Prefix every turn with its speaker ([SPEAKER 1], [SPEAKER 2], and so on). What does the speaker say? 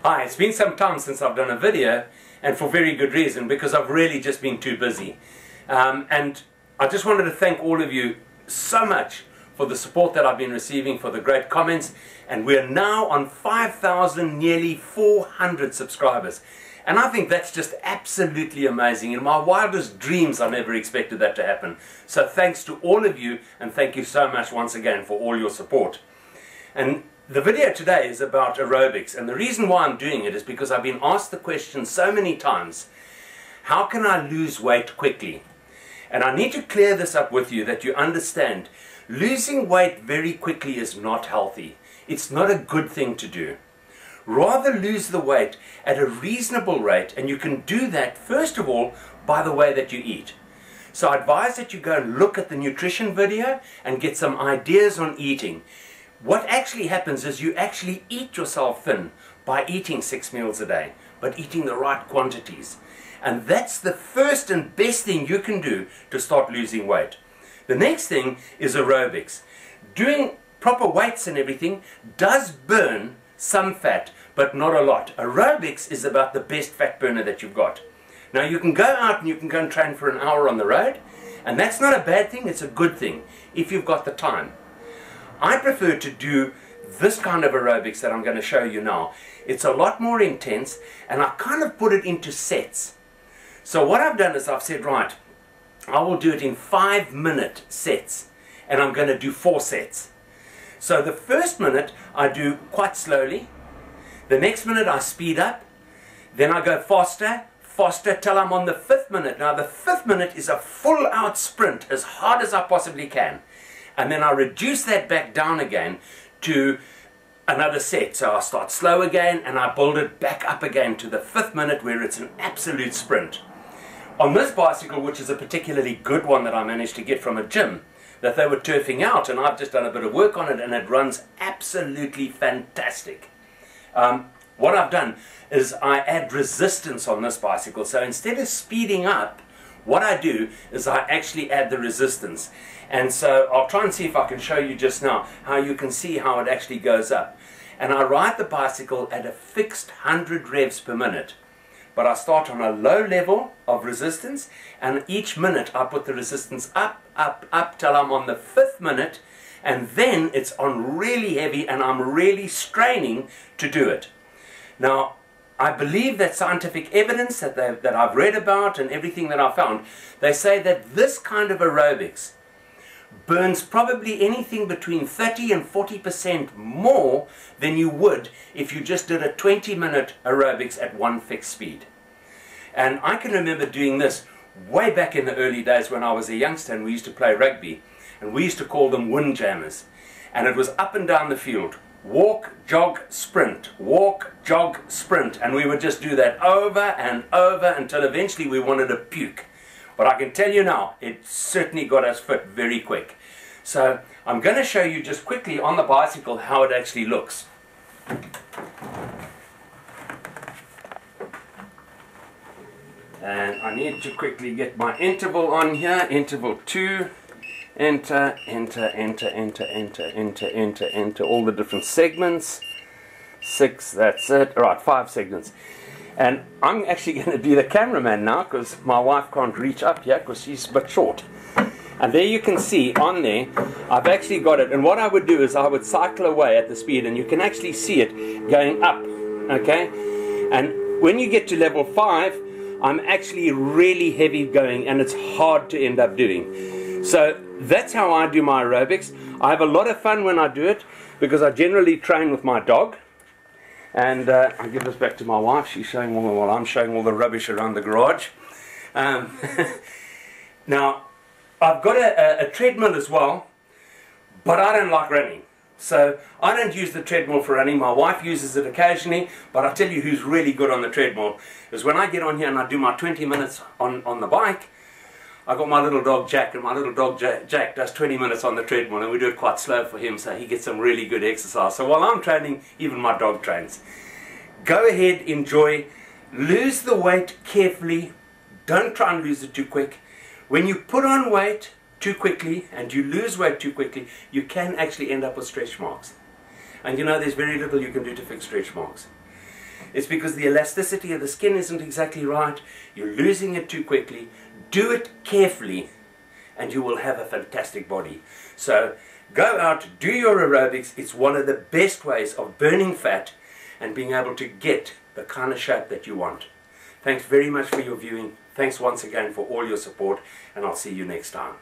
[SPEAKER 1] Hi, it's been some time since I've done a video, and for very good reason, because I've really just been too busy. And I just wanted to thank all of you so much for the support that I've been receiving, for the great comments, and we're now on 5,000, nearly 400 subscribers. And I think that's just absolutely amazing. In my wildest dreams, I never expected that to happen. So thanks to all of you, and thank you so much once again for all your support. And the video today is about aerobics, and the reason why I'm doing it is because I've been asked the question so many times, how can I lose weight quickly? And I need to clear this up with you, that you understand, losing weight very quickly is not healthy. It's not a good thing to do. Rather lose the weight at a reasonable rate, and you can do that first of all by the way that you eat. So I advise that you go and look at the nutrition video and get some ideas on eating. What actually happens is you actually eat yourself thin by eating 6 meals a day, but eating the right quantities. And that's the first and best thing you can do to start losing weight. The next thing is aerobics. Doing proper weights and everything does burn some fat, but not a lot. Aerobics is about the best fat burner that you've got. Now you can go out and you can go and train for an hour on the road, and that's not a bad thing, it's a good thing, if you've got the time. I prefer to do this kind of aerobics that I'm going to show you now. It's a lot more intense, and I kind of put it into sets. So what I've done is I've said, right, I will do it in 5-minute sets, and I'm going to do 4 sets. So the first minute I do quite slowly, the next minute I speed up, then I go faster till I'm on the 5th minute. Now the 5th minute is a full out sprint as hard as I possibly can. And then I reduce that back down again to another set. So I start slow again and I build it back up again to the 5th minute where it's an absolute sprint. On this bicycle, which is a particularly good one that I managed to get from a gym that they were turfing out, and I've just done a bit of work on it, and it runs absolutely fantastic. What I've done is I add resistance on this bicycle. So instead of speeding up, what I do is I actually add the resistance. And so I'll try and see if I can show you just now how you can see how it actually goes up. And I ride the bicycle at a fixed 100 revs per minute. But I start on a low level of resistance, and each minute I put the resistance up, up, up till I'm on the 5th minute, and then it's on really heavy and I'm really straining to do it. Now, I believe that scientific evidence that I've read about and everything that I found, they say that this kind of aerobics burns probably anything between 30 and 40% more than you would if you just did a 20-minute aerobics at one fixed speed. And I can remember doing this way back in the early days when I was a youngster and we used to play rugby, and we used to call them windjammers. And it was up and down the field. Walk, jog, sprint. Walk, jog, sprint. And we would just do that over and over until eventually we wanted to puke. But I can tell you now, it certainly got us fit very quick. So I'm going to show you just quickly on the bicycle how it actually looks. And I need to quickly get my interval on here. Interval 2. Enter, enter, enter, enter, enter, enter, enter, enter, all the different segments. 6, that's it. All right, 5 segments. And I'm actually going to be the cameraman now because my wife can't reach up here because she's a bit short. And there you can see on there, I've actually got it. And what I would do is I would cycle away at the speed, and you can actually see it going up, okay? And when you get to level 5, I'm actually really heavy going, and it's hard to end up doing. So that's how I do my aerobics. I have a lot of fun when I do it because I generally train with my dog. And I'll give this back to my wife. She's showing all the, while I'm showing all the rubbish around the garage. Now, I've got a treadmill as well, but I don't like running. So I don't use the treadmill for running. My wife uses it occasionally, but I'll tell you who's really good on the treadmill is when I get on here and I do my 20 minutes on the bike. I got my little dog Jack, and my little dog Jack does 20 minutes on the treadmill, and we do it quite slow for him, so he gets some really good exercise. So while I'm training, even my dog trains. Go ahead, enjoy, lose the weight carefully, don't try and lose it too quick. When you put on weight too quickly and you lose weight too quickly, you can actually end up with stretch marks. And you know, there's very little you can do to fix stretch marks. It's because the elasticity of the skin isn't exactly right. You're losing it too quickly. Do it carefully and you will have a fantastic body. So go out, do your aerobics. It's one of the best ways of burning fat and being able to get the kind of shape that you want. Thanks very much for your viewing. Thanks once again for all your support, and I'll see you next time.